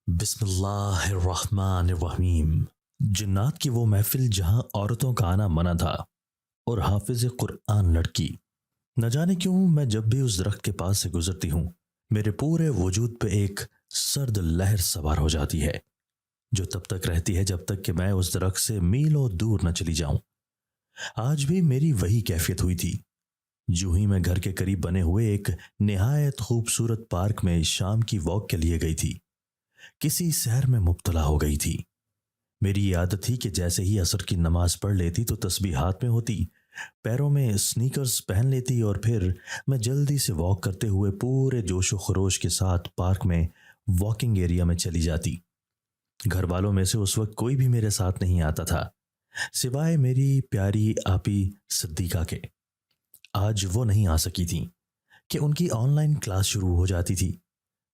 بسم اللہ الرحمن الرحیم۔ جنات کی وہ محفل جہاں عورتوں کا آنا منع تھا اور حافظ قرآن لڑکی۔ نہ جانے کیوں میں جب بھی اس درخت کے پاس سے گزرتی ہوں میرے پورے وجود پہ ایک سرد لہر سوار ہو جاتی ہے جو تب تک رہتی ہے جب تک کہ میں اس درخت سے میلوں دور نہ چلی جاؤں۔ آج بھی میری وہی کیفیت ہوئی تھی۔ جو ہی میں گھر کے قریب بنے ہوئے ایک نہایت خوبصورت پارک میں شام کی واک کے لیے گئی تھی، کسی سحر میں مبتلا ہو گئی تھی۔ میری یہ عادت تھی کہ جیسے ہی عصر کی نماز پڑھ لیتی تو تسبیح ہاتھ میں ہوتی، پیروں میں سنیکرز پہن لیتی اور پھر میں جلدی سے واک کرتے ہوئے پورے جوش و خروش کے ساتھ پارک میں واکنگ ایریا میں چلی جاتی۔ گھر والوں میں سے اس وقت کوئی بھی میرے ساتھ نہیں آتا تھا سوائے میری پیاری آپی صدیقہ کے۔ آج وہ نہیں آ سکی تھیں کہ ان کی آن لائن کلاس شروع ہو جاتی تھی۔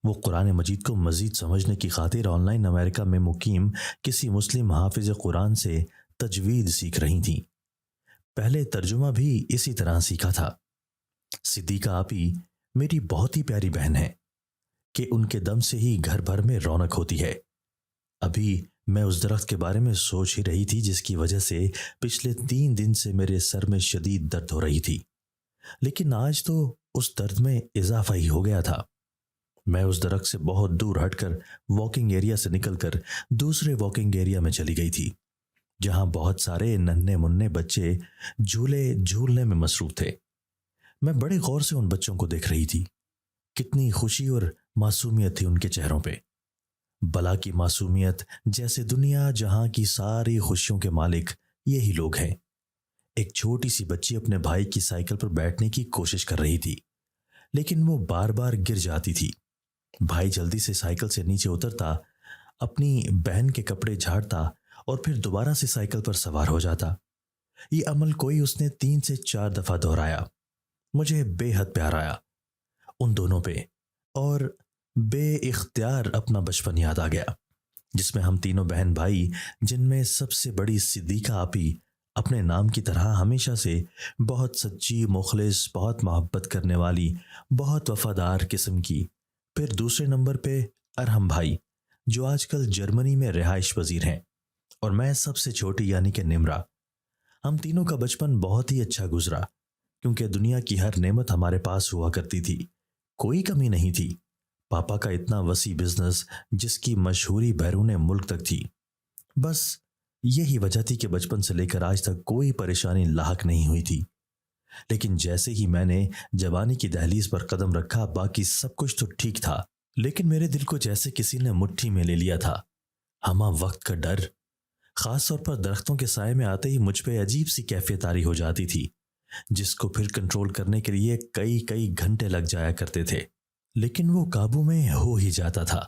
وہ قرآن مجید کو مزید سمجھنے کی خاطر آن لائن امریکہ میں مقیم کسی مسلم حافظ قرآن سے تجوید سیکھ رہی تھیں۔ پہلے ترجمہ بھی اسی طرح سیکھا تھا۔ صدیقہ آپی میری بہت ہی پیاری بہن ہے کہ ان کے دم سے ہی گھر بھر میں رونق ہوتی ہے۔ ابھی میں اس درخت کے بارے میں سوچ ہی رہی تھی جس کی وجہ سے پچھلے 3 دن سے میرے سر میں شدید درد ہو رہی تھی، لیکن آج تو اس درد میں اضافہ ہی ہو گیا تھا۔ میں اس درخت سے بہت دور ہٹ کر واکنگ ایریا سے نکل کر دوسرے واکنگ ایریا میں چلی گئی تھی جہاں بہت سارے ننھے منھے بچے جھولے جھولنے میں مصروف تھے۔ میں بڑے غور سے ان بچوں کو دیکھ رہی تھی۔ کتنی خوشی اور معصومیت تھی ان کے چہروں پہ، بلا کی معصومیت، جیسے دنیا جہاں کی ساری خوشیوں کے مالک یہی لوگ ہیں۔ ایک چھوٹی سی بچی اپنے بھائی کی سائیکل پر بیٹھنے کی کوشش کر رہی تھی لیکن وہ بار بار گر جاتی تھی۔ بھائی جلدی سے سائیکل سے نیچے اترتا، اپنی بہن کے کپڑے جھاڑتا اور پھر دوبارہ سے سائیکل پر سوار ہو جاتا۔ یہ عمل کوئی اس نے 3 سے 4 دفعہ دہرایا۔ مجھے بے حد پیار آیا ان دونوں پہ اور بے اختیار اپنا بچپن یاد آ گیا جس میں ہم تینوں بہن بھائی، جن میں سب سے بڑی صدیقہ آپی اپنے نام کی طرح ہمیشہ سے بہت سچی، مخلص، بہت محبت کرنے والی، بہت وفادار قسم کی، پھر دوسرے نمبر پہ ارحم بھائی جو آج کل جرمنی میں رہائش پذیر ہیں، اور میں سب سے چھوٹی یعنی کہ نمرا۔ ہم تینوں کا بچپن بہت ہی اچھا گزرا کیونکہ دنیا کی ہر نعمت ہمارے پاس ہوا کرتی تھی، کوئی کمی نہیں تھی۔ پاپا کا اتنا وسیع بزنس جس کی مشہوری بیرون ملک تک تھی۔ بس یہی وجہ تھی کہ بچپن سے لے کر آج تک کوئی پریشانی لاحق نہیں ہوئی تھی۔ لیکن جیسے ہی میں نے جوانی کی دہلیز پر قدم رکھا باقی سب کچھ تو ٹھیک تھا، لیکن میرے دل کو جیسے کسی نے مٹھی میں لے لیا تھا۔ ہمہ وقت کا ڈر، خاص طور پر درختوں کے سائے میں آتے ہی مجھ پہ عجیب سی کیفیت طاری ہو جاتی تھی جس کو پھر کنٹرول کرنے کے لیے کئی گھنٹے لگ جایا کرتے تھے، لیکن وہ قابو میں ہو ہی جاتا تھا۔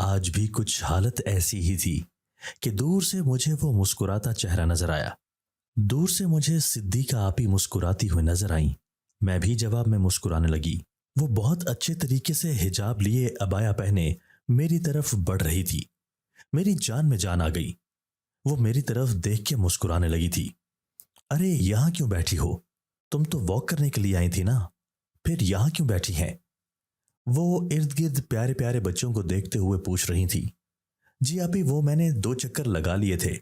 آج بھی کچھ حالت ایسی ہی تھی کہ دور سے مجھے وہ مسکراتا چہرہ نظر آیا۔ دور سے مجھے صدیقہ آپی مسکراتی ہوئی نظر آئیں۔ میں بھی جواب میں مسکرانے لگی۔ وہ بہت اچھے طریقے سے حجاب لیے عبایا پہنے میری طرف بڑھ رہی تھی۔ میری جان میں جان آ گئی۔ وہ میری طرف دیکھ کے مسکرانے لگی تھی۔ ارے یہاں کیوں بیٹھی ہو؟ تم تو واک کرنے کے لیے آئی تھی نا، پھر یہاں کیوں بیٹھی ہیں؟ وہ ارد گرد پیارے پیارے بچوں کو دیکھتے ہوئے پوچھ رہی تھی۔ جی آپی، وہ میں نے 2 چکر لگا لیے تھے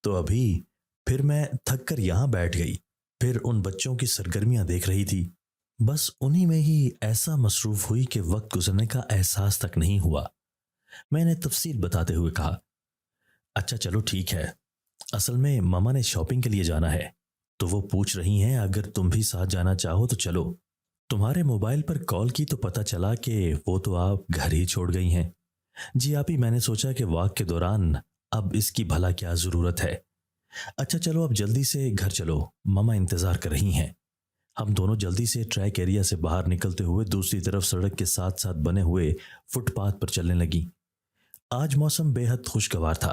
تو ابھی پھر میں تھک کر یہاں بیٹھ گئی۔ پھر ان بچوں کی سرگرمیاں دیکھ رہی تھی۔ بس انہی میں ہی ایسا مصروف ہوئی کہ وقت گزرنے کا احساس تک نہیں ہوا۔ میں نے تفصیل بتاتے ہوئے کہا، اچھا چلو ٹھیک ہے، اصل میں ماما نے شاپنگ کے لیے جانا ہے تو وہ پوچھ رہی ہیں اگر تم بھی ساتھ جانا چاہو تو چلو۔ تمہارے موبائل پر کال کی تو پتہ چلا کہ وہ تو آپ گھر ہی چھوڑ گئی ہیں۔ جی آپی، میں نے سوچا کہ واک کے دوران اب اس کی بھلا کیا ضرورت ہے۔ اچھا چلو اب جلدی سے گھر چلو، ماما انتظار کر رہی ہیں۔ ہم دونوں جلدی سے ٹریک ایریا سے باہر نکلتے ہوئے دوسری طرف سڑک کے ساتھ ساتھ بنے ہوئے فٹ پاتھ پر چلنے لگیں۔ آج موسم بے حد خوشگوار تھا۔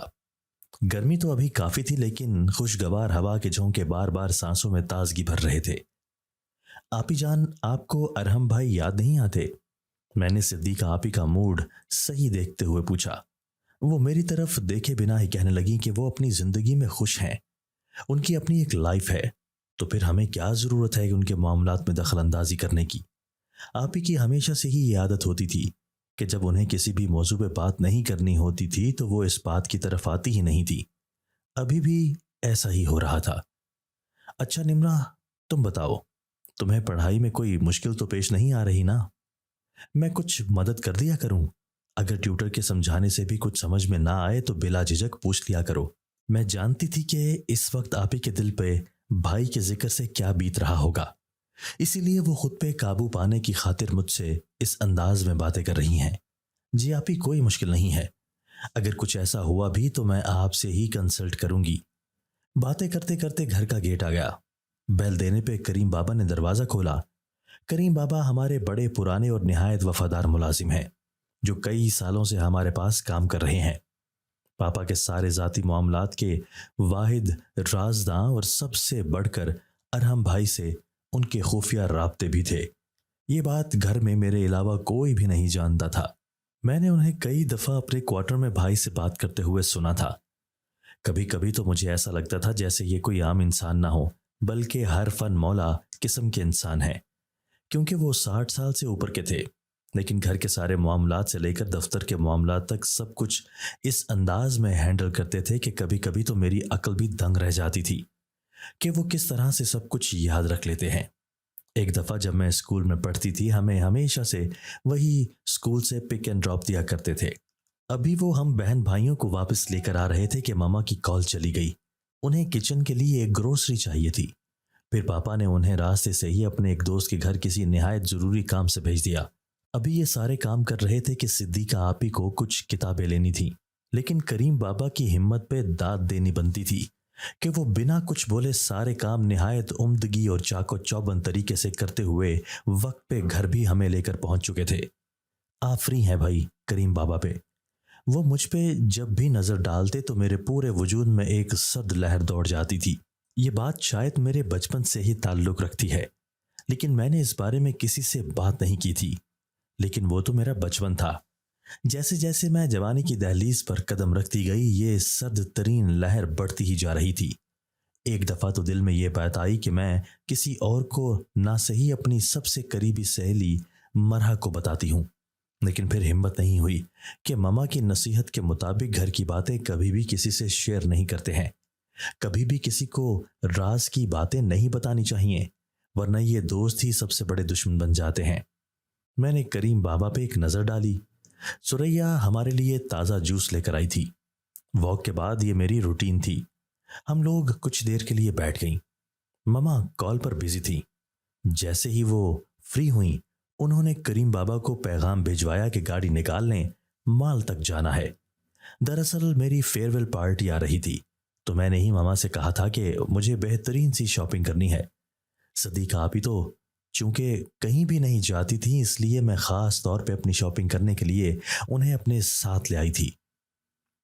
گرمی تو ابھی کافی تھی لیکن خوشگوار ہوا کے جھونکے بار بار سانسوں میں تازگی بھر رہے تھے۔ آپی جان، آپ کو ارحم بھائی یاد نہیں آتے؟ میں نے صدیقہ آپی کا موڈ صحیح دیکھتے ہوئے پوچھا۔ وہ میری طرف دیکھے بنا ہی کہنے لگی کہ وہ اپنی زندگی میں خوش ہیں، ان کی اپنی ایک لائف ہے، تو پھر ہمیں کیا ضرورت ہے کہ ان کے معاملات میں دخل اندازی کرنے کی۔ آپی کی ہمیشہ سے ہی یہ عادت ہوتی تھی کہ جب انہیں کسی بھی موضوع پہ بات نہیں کرنی ہوتی تھی تو وہ اس بات کی طرف آتی ہی نہیں تھی۔ ابھی بھی ایسا ہی ہو رہا تھا۔ اچھا نمرا، تم بتاؤ، تمہیں پڑھائی میں کوئی مشکل تو پیش نہیں آ رہی نا؟ میں کچھ مدد کر دیا کروں؟ اگر ٹیوٹر کے سمجھانے سے بھی کچھ سمجھ میں نہ آئے تو بلا جھجک پوچھ لیا کرو۔ میں جانتی تھی کہ اس وقت آپ ہی کے دل پہ بھائی کے ذکر سے کیا بیت رہا ہوگا، اسی لیے وہ خود پہ قابو پانے کی خاطر مجھ سے اس انداز میں باتیں کر رہی ہیں۔ جی آپ ہی، کوئی مشکل نہیں ہے، اگر کچھ ایسا ہوا بھی تو میں آپ سے ہی کنسلٹ کروں گی۔ باتیں کرتے کرتے گھر کا گیٹ آ گیا۔ بیل دینے پہ کریم بابا نے دروازہ کھولا۔ کریم بابا ہمارے بڑے پرانے اور نہایت وفادار ملازم ہیں جو کئی سالوں سے ہمارے پاس کام کر رہے ہیں۔ پاپا کے سارے ذاتی معاملات کے واحد رازداں اور سب سے بڑھ کر ارحم بھائی سے ان کے خفیہ رابطے بھی تھے۔ یہ بات گھر میں میرے علاوہ کوئی بھی نہیں جانتا تھا۔ میں نے انہیں کئی دفعہ اپنے کوارٹر میں بھائی سے بات کرتے ہوئے سنا تھا۔ کبھی کبھی تو مجھے ایسا لگتا تھا جیسے یہ کوئی عام انسان نہ ہو بلکہ ہر فن مولا قسم کے انسان ہیں، کیونکہ وہ 60 سال سے اوپر کے تھے، لیکن گھر کے سارے معاملات سے لے کر دفتر کے معاملات تک سب کچھ اس انداز میں ہینڈل کرتے تھے کہ کبھی کبھی تو میری عقل بھی دنگ رہ جاتی تھی کہ وہ کس طرح سے سب کچھ یاد رکھ لیتے ہیں۔ ایک دفعہ جب میں اسکول میں پڑھتی تھی، ہمیں ہمیشہ سے وہی اسکول سے پک اینڈ ڈراپ دیا کرتے تھے۔ ابھی وہ ہم بہن بھائیوں کو واپس لے کر آ رہے تھے کہ ماما کی کال چلی گئی۔ انہیں کچن کے لیے ایک گروسری چاہیے تھی۔ پھر پاپا نے انہیں راستے سے ہی اپنے ایک دوست کے گھر کسی نہایت ضروری کام سے بھیج دیا۔ ابھی یہ سارے کام کر رہے تھے کہ صدیقہ آپی کو کچھ کتابیں لینی تھیں، لیکن کریم بابا کی ہمت پہ داد دینی بنتی تھی کہ وہ بنا کچھ بولے سارے کام نہایت عمدگی اور چاق و چوبند طریقے سے کرتے ہوئے وقت پہ گھر بھی ہمیں لے کر پہنچ چکے تھے۔ آفرین ہے بھائی کریم بابا پہ۔ وہ مجھ پہ جب بھی نظر ڈالتے تو میرے پورے وجود میں ایک سرد لہر دوڑ جاتی تھی۔ یہ بات شاید میرے بچپن سے ہی تعلق رکھتی ہے، لیکن میں نے اس بارے میں کسی سے بات نہیں کی تھی۔ لیکن وہ تو میرا بچپن تھا۔ جیسے جیسے میں جوانی کی دہلیز پر قدم رکھتی گئی، یہ سرد ترین لہر بڑھتی ہی جا رہی تھی۔ ایک دفعہ تو دل میں یہ بات آئی کہ میں کسی اور کو نہ صحیح اپنی سب سے قریبی سہیلی مرحا کو بتاتی ہوں، لیکن پھر ہمت نہیں ہوئی کہ ماما کی نصیحت کے مطابق گھر کی باتیں کبھی بھی کسی سے شیئر نہیں کرتے ہیں، کبھی بھی کسی کو راز کی باتیں نہیں بتانی چاہیے، ورنہ یہ دوست ہی سب سے بڑے دشمن بن جاتے ہیں۔ میں نے کریم بابا پہ ایک نظر ڈالی۔ سریہ ہمارے لیے تازہ جوس لے کر آئی تھی۔ واک کے بعد یہ میری روٹین تھی۔ ہم لوگ کچھ دیر کے لیے بیٹھ گئیں۔ ماما کال پر بزی تھی۔ جیسے ہی وہ فری ہوئیں، انہوں نے کریم بابا کو پیغام بھیجوایا کہ گاڑی نکال لیں، مال تک جانا ہے۔ دراصل میری فیئر ویل پارٹی آ رہی تھی، تو میں نے ہی ماما سے کہا تھا کہ مجھے بہترین سی شاپنگ کرنی ہے۔ صدیقہ آپی تو چونکہ کہیں بھی نہیں جاتی تھی، اس لیے میں خاص طور پہ اپنی شاپنگ کرنے کے لیے انہیں اپنے ساتھ لے آئی تھی۔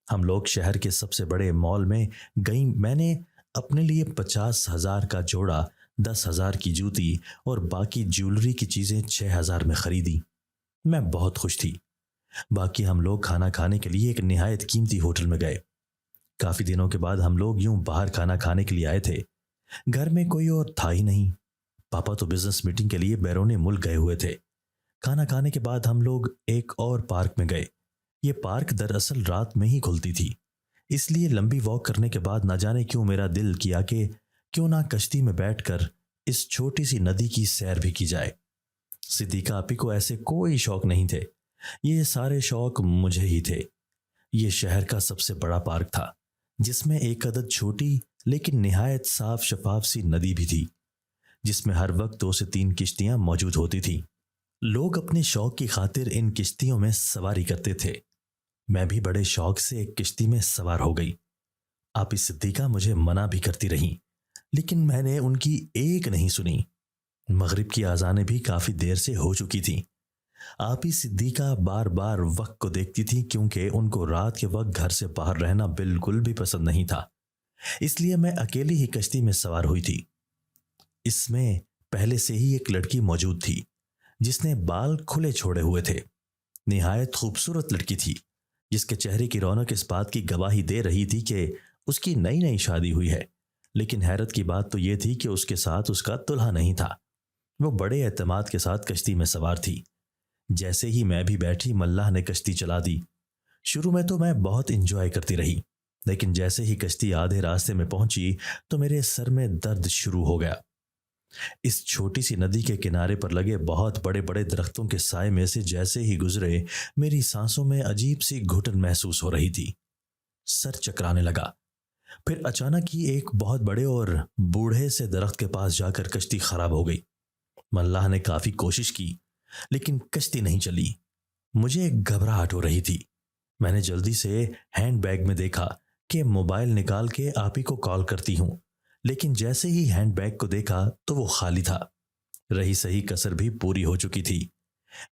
ہم لوگ شہر کے سب سے بڑے مال میں گئیں۔ میں نے اپنے لیے 50,000 کا جوڑا، 10,000 کی جوتی اور باقی جیولری کی چیزیں 6,000 میں خریدی۔ میں بہت خوش تھی۔ باقی ہم لوگ کھانا کھانے کے لیے ایک نہایت قیمتی ہوٹل میں گئے۔ کافی دنوں کے بعد ہم لوگ یوں باہر کھانا کھانے کے لیے آئے تھے۔ گھر میں کوئی اور تھا ہی نہیں۔ پاپا تو بزنس میٹنگ کے لیے بیرون ملک گئے ہوئے تھے۔ کھانا کھانے کے بعد ہم لوگ ایک اور پارک میں گئے۔ یہ پارک دراصل رات میں ہی کھلتی تھی، اس لیے لمبی واک کرنے کے بعد نہ جانے کیوں میرا دل کیا کہ کیوں نہ کشتی میں بیٹھ کر اس چھوٹی سی ندی کی سیر بھی کی جائے۔ صدیقہ آپی کو ایسے کوئی شوق نہیں تھے، یہ سارے شوق مجھے ہی تھے۔ یہ شہر کا سب سے بڑا پارک تھا، جس میں ایک عدد چھوٹی لیکن نہایت صاف شفاف سی ندی بھی تھی، جس میں ہر وقت 2 سے 3 کشتیاں موجود ہوتی تھیں۔ لوگ اپنے شوق کی خاطر ان کشتیوں میں سواری کرتے تھے۔ میں بھی بڑے شوق سے ایک کشتی میں سوار ہو گئی۔ آپی صدیقہ مجھے منع بھی کرتی رہیں، لیکن میں نے ان کی ایک نہیں سنی۔ مغرب کی اذانیں بھی کافی دیر سے ہو چکی تھیں۔ آپی صدیقہ بار بار وقت کو دیکھتی تھی، کیونکہ ان کو رات کے وقت گھر سے باہر رہنا بالکل بھی پسند نہیں تھا۔ اس لیے میں اکیلی ہی کشتی میں سوار ہوئی تھی۔ اس میں پہلے سے ہی ایک لڑکی موجود تھی، جس نے بال کھلے چھوڑے ہوئے تھے۔ نہایت خوبصورت لڑکی تھی، جس کے چہرے کی رونق اس بات کی گواہی دے رہی تھی کہ اس کی نئی نئی شادی ہوئی ہے۔ لیکن حیرت کی بات تو یہ تھی کہ اس کے ساتھ اس کا دلہا نہیں تھا۔ وہ بڑے اعتماد کے ساتھ کشتی میں سوار تھی۔ जैसे ही मैं भी बैठी मल्लाह ने कश्ती चला दी। शुरू में तो मैं बहुत इंजॉय करती रही, लेकिन जैसे ही कश्ती आधे रास्ते में पहुंची तो मेरे सर में दर्द शुरू हो गया। इस छोटी सी नदी के किनारे पर लगे बहुत बड़े बड़े दरख्तों के साए में से जैसे ही गुजरे, मेरी सांसों में अजीब सी घुटन महसूस हो रही थी। सर चकराने लगा। फिर अचानक ही एक बहुत बड़े और बूढ़े से दरख्त के पास जाकर कश्ती खराब हो गई। मल्लाह ने काफी कोशिश की, लेकिन कश्ती नहीं चली। मुझे एक घबराहट हो रही थी। मैंने जल्दी से हैंड बैग में देखा कि मोबाइल निकाल के आप ही को कॉल करती हूं, लेकिन जैसे ही हैंड बैग को देखा तो वो खाली था। रही सही कसर भी पूरी हो चुकी थी।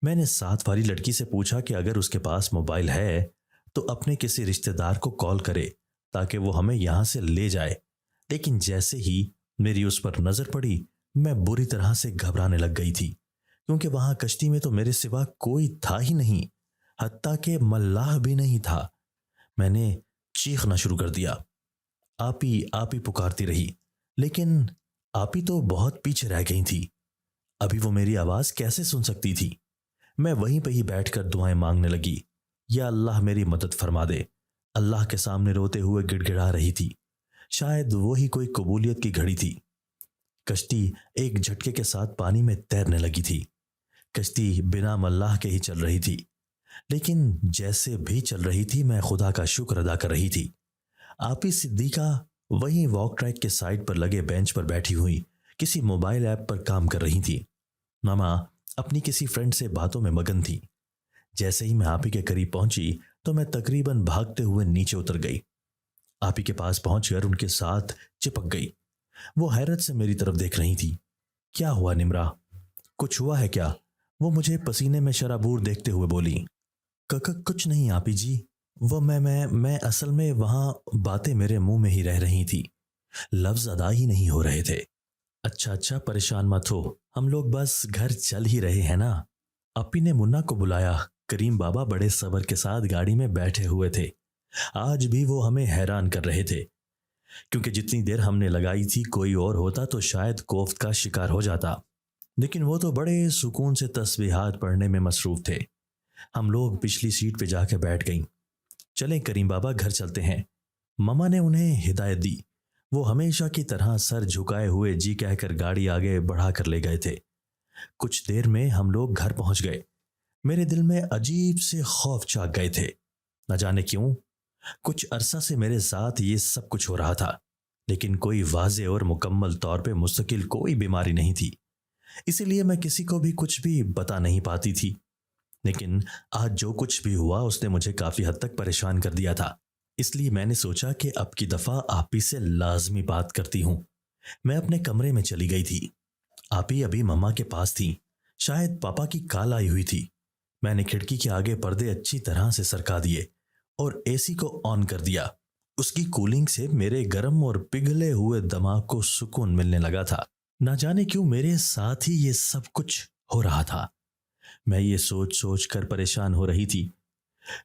मैंने साथ वाली लड़की से पूछा कि अगर उसके पास मोबाइल है तो अपने किसी रिश्तेदार को कॉल करे ताकि वो हमें यहां से ले जाए, लेकिन जैसे ही मेरी उस पर नजर पड़ी मैं बुरी तरह से घबराने लग गई थी, क्योंकि वहां कश्ती में तो मेरे सिवा कोई था ही नहीं, हत्ता के मल्लाह भी नहीं था। मैंने चीखना शुरू कर दिया। आप ही पुकारती रही, लेकिन आप ही तो बहुत पीछे रह गई थी। अभी वो मेरी आवाज कैसे सुन सकती थी। मैं वहीं पर ही बैठकर दुआएं मांगने लगी, या अल्लाह मेरी मदद फरमा दे। अल्लाह के सामने रोते हुए गिड़गिड़ा रही थी। शायद वो ही कोई कबूलियत की घड़ी थी। कश्ती एक झटके के साथ पानी में तैरने लगी थी। कश्ती बिना मल्लाह के ही चल रही थी, लेकिन जैसे भी चल रही थी मैं खुदा का शुक्र अदा कर रही थी। आपी सिद्दीका वहीं वॉक ट्रैक के साइड पर लगे बेंच पर बैठी हुई किसी मोबाइल ऐप पर काम कर रही थी। मामा अपनी किसी फ्रेंड से बातों में मगन थी। जैसे ही मैं आपी के करीब पहुंची तो मैं तकरीबन भागते हुए नीचे उतर गई। आपी के पास पहुंचकर उनके साथ चिपक गई। वो हैरत से मेरी तरफ देख रही थी। क्या हुआ निम्रा, कुछ हुआ है क्या? वो मुझे पसीने में शराबूर देखते हुए बोली। कुछ नहीं आपी जी, वो मैं असल में वहां बातें मेरे मुंह में ही रह रही थी, लफ्ज अदा ही नहीं हो रहे थे। अच्छा परेशान मत हो, हम लोग बस घर चल ही रहे हैं ना। अपी ने मुन्ना को बुलाया। करीम बाबा बड़े सब्र के साथ गाड़ी में बैठे हुए थे। आज भी वो हमें हैरान कर रहे थे, क्योंकि जितनी देर हमने लगाई थी कोई और होता तो शायद कोफ्त का शिकार हो जाता, लेकिन वो तो बड़े सुकून से तस्बीहात पढ़ने में मसरूफ थे। हम लोग पिछली सीट पे जाके बैठ गईं। चलें करीम बाबा, घर चलते हैं। ममा ने उन्हें हिदायत दी। वो हमेशा की तरह सर झुकाए हुए जी कहकर गाड़ी आगे बढ़ा कर ले गए थे। कुछ देर में हम लोग घर पहुंच गए। मेरे दिल में अजीब से खौफ छा गए थे। न जाने क्यों कुछ अरसा से मेरे साथ ये सब कुछ हो रहा था, लेकिन कोई वाज़े और मुकम्मल तौर पे मुस्तकिल कोई बीमारी नहीं थी, इसीलिए मैं किसी को भी कुछ भी बता नहीं पाती थी। लेकिन आज जो कुछ भी हुआ उसने मुझे काफी हद तक परेशान कर दिया था। इसलिए मैंने सोचा कि अब की दफा आप ही से लाजमी बात करती हूं। मैं अपने कमरे में चली गई थी। आप ही अभी मम्मा के पास थी। शायद पापा की कॉल आई हुई थी। मैंने खिड़की के आगे पर्दे अच्छी तरह से सरका दिए और एसी को ऑन कर दिया। उसकी कूलिंग से मेरे गर्म और पिघले हुए दिमाग को सुकून मिलने लगा था। ना जाने क्यों मेरे साथ ही ये सब कुछ हो रहा था। मैं ये सोच सोच कर परेशान हो रही थी।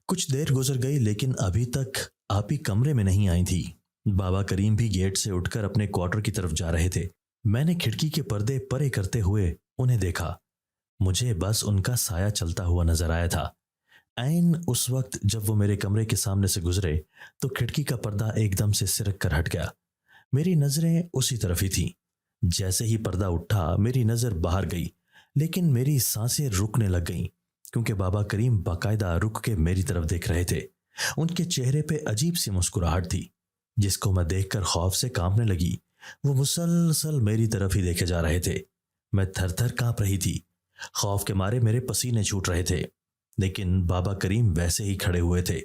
कुछ देर गुजर गई, लेकिन अभी तक आप ही कमरे में नहीं आई थी। बाबा करीम भी गेट से उठकर अपने क्वार्टर की तरफ जा रहे थे। मैंने खिड़की के पर्दे परे करते हुए उन्हें देखा। मुझे बस उनका साया चलता हुआ नजर आया था। ऐन उस वक्त जब वो मेरे कमरे के सामने से गुजरे तो खिड़की का पर्दा एकदम से सिरक कर हट गया। मेरी नजरें उसी तरफ ही थी। जैसे ही पर्दा उठा मेरी नजर बाहर गई, लेकिन मेरी सांसें रुकने लग गईं, क्योंकि बाबा करीम बाकायदा रुक के मेरी तरफ देख रहे थे। उनके चेहरे पे अजीब सी मुस्कुराहट थी, जिसको मैं देखकर खौफ से कांपने लगी। वो मुसलसल मेरी तरफ ही देखे जा रहे थे। मैं थर थर कांप रही थी। खौफ के मारे मेरे पसीने छूट रहे थे, लेकिन बाबा करीम वैसे ही खड़े हुए थे।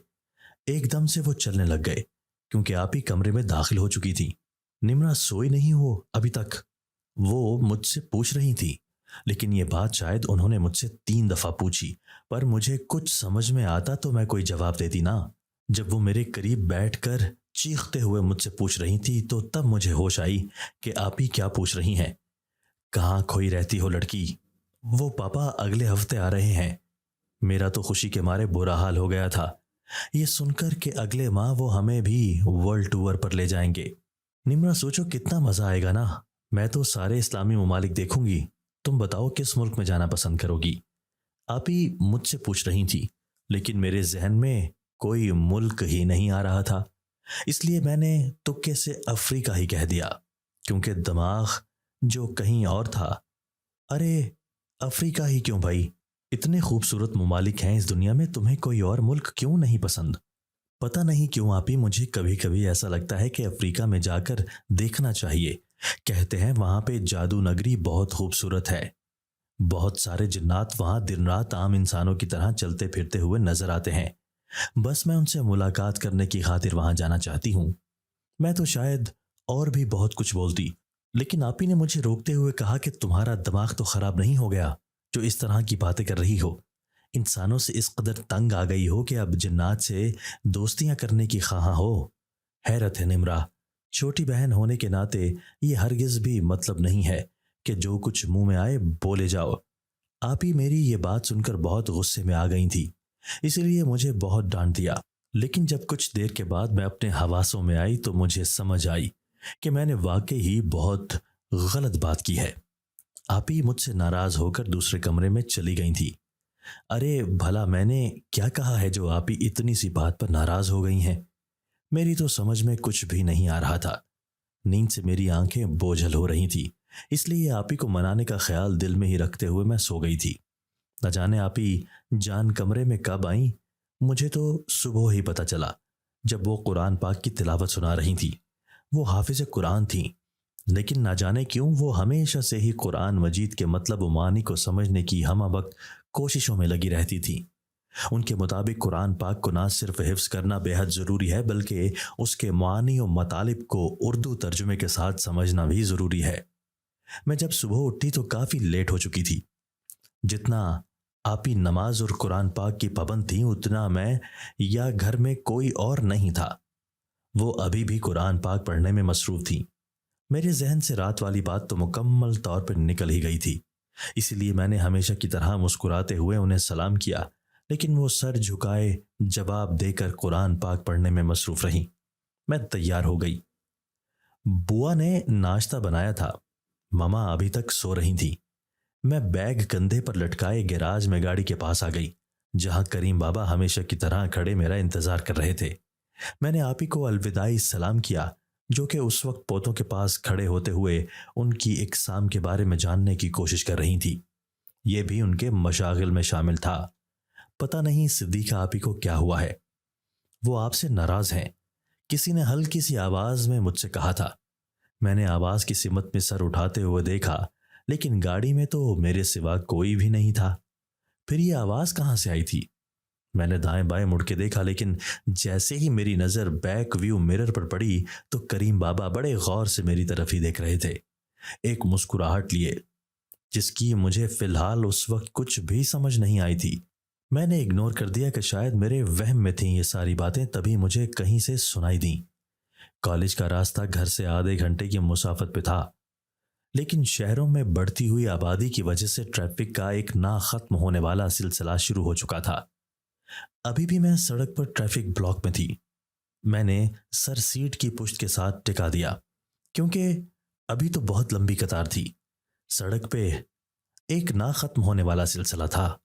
एकदम से वो चलने लग गए, क्योंकि आप ही कमरे में दाखिल हो चुकी थी। निम्रा सोई नहीं हो अभी तक? वो मुझसे पूछ रही थी, लेकिन ये बात शायद उन्होंने मुझसे 3 दफा पूछी, पर मुझे कुछ समझ में आता तो मैं कोई जवाब देती ना। जब वो मेरे करीब बैठकर चीखते हुए मुझसे पूछ रही थी तो तब मुझे होश आई कि आप ही क्या पूछ रही हैं। कहाँ खोई रहती हो लड़की? वो पापा अगले हफ्ते आ रहे हैं। मेरा तो खुशी के मारे बुरा हाल हो गया था, ये सुनकर कि अगले माह वो हमें भी वर्ल्ड टूर पर ले जाएंगे। निम्रा सोचो कितना मजा आएगा ना। मैं तो सारे इस्लामी ममालिक देखूंगी। तुम बताओ किस मुल्क में जाना पसंद करोगी? आप ही मुझसे पूछ रही थी, लेकिन मेरे जहन में कोई मुल्क ही नहीं आ रहा था, इसलिए मैंने तुक्के से अफ्रीका ही कह दिया, क्योंकि दिमाग जो कहीं और था। अरे अफ्रीका ही क्यों भाई, इतने खूबसूरत ममालिक हैं इस दुनिया में, तुम्हें कोई और मुल्क क्यों नहीं पसंद? पता नहीं क्यों आप ही, मुझे कभी कभी ऐसा लगता है कि अफ्रीका में जाकर देखना चाहिए। कहते हैं वहां पे जादू नगरी बहुत खूबसूरत है, बहुत सारे जिन्नात वहां दिन रात आम इंसानों की तरह चलते फिरते हुए नजर आते हैं। बस मैं उनसे मुलाकात करने की खातिर वहां जाना चाहती हूँ। मैं तो शायद और भी बहुत कुछ बोलती, लेकिन आप ही ने मुझे रोकते हुए कहा कि तुम्हारा दिमाग तो खराब नहीं हो गया जो इस तरह की बातें कर रही हो। इंसानों से इस कदर तंग आ गई हो कि अब जिन्नात से दोस्तियां करने की ख्वाह हो। हैरत है निम्रा, छोटी बहन होने के नाते ये हरगिज भी मतलब नहीं है कि जो कुछ मुंह में आए बोले जाओ। आप ही मेरी ये बात सुनकर बहुत गुस्से में आ गई थी, इसीलिए मुझे बहुत डांट दिया। लेकिन जब कुछ देर के बाद मैं अपने हवासों में आई तो मुझे समझ आई कि मैंने वाकई ही बहुत गलत बात की है। आप ही मुझसे नाराज होकर दूसरे कमरे में चली गई थी। अरे भला मैंने क्या कहा है जो आप ही इतनी सी बात पर नाराज हो गई हैं? मेरी तो समझ में कुछ भी नहीं आ रहा था। नींद से मेरी आंखें बोझल हो रही थी, इसलिए आप ही को मनाने का ख्याल दिल में ही रखते हुए मैं सो गई थी। न जाने आप ही जान कमरे में कब आई, मुझे तो सुबह ही पता चला जब वो कुरान पाक की तिलावत सुना रही थी। वो हाफिज कुरान थी, लेकिन ना जाने क्यों वो हमेशा से ही कुरान मजीद के मतलब व मानी को समझने की हम वक्त कोशिशों में लगी रहती थी। उनके मुताबिक कुरान पाक को ना सिर्फ हिफ्स करना बेहद ज़रूरी है, बल्कि उसके मानी और मतालिब को उर्दू तर्जुमे के साथ समझना भी ज़रूरी है। मैं जब सुबह उठी तो काफ़ी लेट हो चुकी थी। जितना आप ही नमाज और कुरान पाक की पाबंद थी, उतना मैं या घर में कोई और नहीं था। वो अभी भी कुरान पाक पढ़ने में मसरूफ़ थी। मेरे जहन से रात वाली बात तो मुकम्मल तौर पर निकल ही गई थी, इसीलिए मैंने हमेशा की तरह मुस्कुराते हुए उन्हें सलाम किया, लेकिन वो सर झुकाए जवाब देकर कुरान पाक पढ़ने में मसरूफ़ रहीं। मैं तैयार हो गई। बुआ ने नाश्ता बनाया था, ममा अभी तक सो रही थी। मैं बैग कंधे पर लटकाए गैराज में गाड़ी के पास आ गई, जहां करीम बाबा हमेशा की तरह खड़े मेरा इंतजार कर रहे थे। मैंने आप ही को अलविदाई सलाम किया, जो कि उस वक्त पोतों के पास खड़े होते हुए उनकी इकसाम के बारे में जानने की कोशिश कर रही थी। ये भी उनके मशागिल में शामिल था। पता नहीं सिद्दीका आप ही को क्या हुआ है, वो आपसे नाराज हैं, किसी ने हल्की सी आवाज में मुझसे कहा था। मैंने आवाज की सिमत में सर उठाते हुए देखा, लेकिन गाड़ी में तो मेरे सिवा कोई भी नहीं था। फिर ये आवाज कहां से आई थी? मैंने दाएं बाएं मुड़ के देखा, लेकिन जैसे ही मेरी नजर बैक व्यू मिरर पर पड़ी तो करीम बाबा बड़े गौर से मेरी तरफ ही देख रहे थे, एक मुस्कुराहट लिए, जिसकी मुझे फिलहाल उस वक्त कुछ भी समझ नहीं आई थी। मैंने इग्नोर कर दिया कि शायद मेरे वहम में थी ये सारी बातें, तभी मुझे कहीं से सुनाई दी। कॉलेज का रास्ता घर से आधे घंटे की मुसाफत पे था, लेकिन शहरों में बढ़ती हुई आबादी की वजह से ट्रैफिक का एक ना खत्म होने वाला सिलसिला शुरू हो चुका था। अभी भी मैं सड़क पर ट्रैफिक ब्लॉक में थी। मैंने सर सीट की पुश्त के साथ टिका दिया, क्योंकि अभी तो बहुत लंबी कतार थी। सड़क पे एक ना खत्म होने वाला सिलसिला था।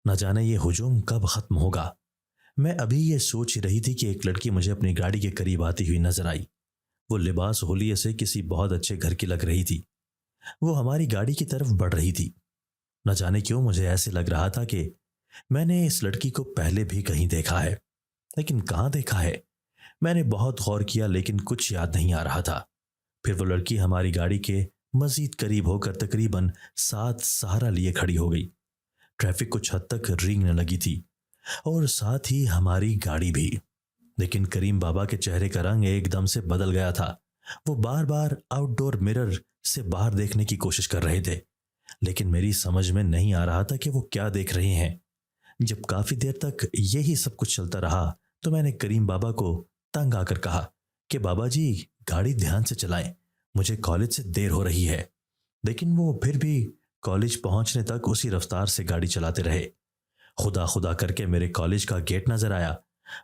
न जाने ये हुजूम कब खत्म होगा। मैं अभी ये सोच ही रही थी कि एक लड़की मुझे अपनी गाड़ी के करीब आती हुई नजर आई। वो लिबास होलिये से किसी बहुत अच्छे घर की लग रही थी। वो हमारी गाड़ी की तरफ बढ़ रही थी। न जाने क्यों मुझे ऐसे लग रहा था कि मैंने इस लड़की को पहले भी कहीं देखा है, लेकिन कहाँ देखा है? मैंने बहुत गौर किया, लेकिन कुछ याद नहीं आ रहा था। फिर वो लड़की हमारी गाड़ी के मजीद करीब होकर तकरीबन 7 सहारा लिए खड़ी हो गई। ट्रैफिक कुछ हद तक रेंगने लगी थी और साथ ही हमारी गाड़ी भी। लेकिन करीम बाबा के चेहरे का रंग एकदम से बदल गया था। वो बार बार आउटडोर मिरर से बाहर देखने की कोशिश कर रहे थे, लेकिन मेरी समझ में नहीं आ रहा था कि वो क्या देख रहे हैं। जब काफी देर तक यही सब कुछ चलता रहा तो मैंने करीम बाबा को तंग आकर कहा कि बाबा जी गाड़ी ध्यान से चलाएं, मुझे कॉलेज से देर हो रही है। लेकिन वो फिर भी कॉलेज पहुंचने तक उसी रफ्तार से गाड़ी चलाते रहे। खुदा खुदा करके मेरे कॉलेज का गेट नजर आया।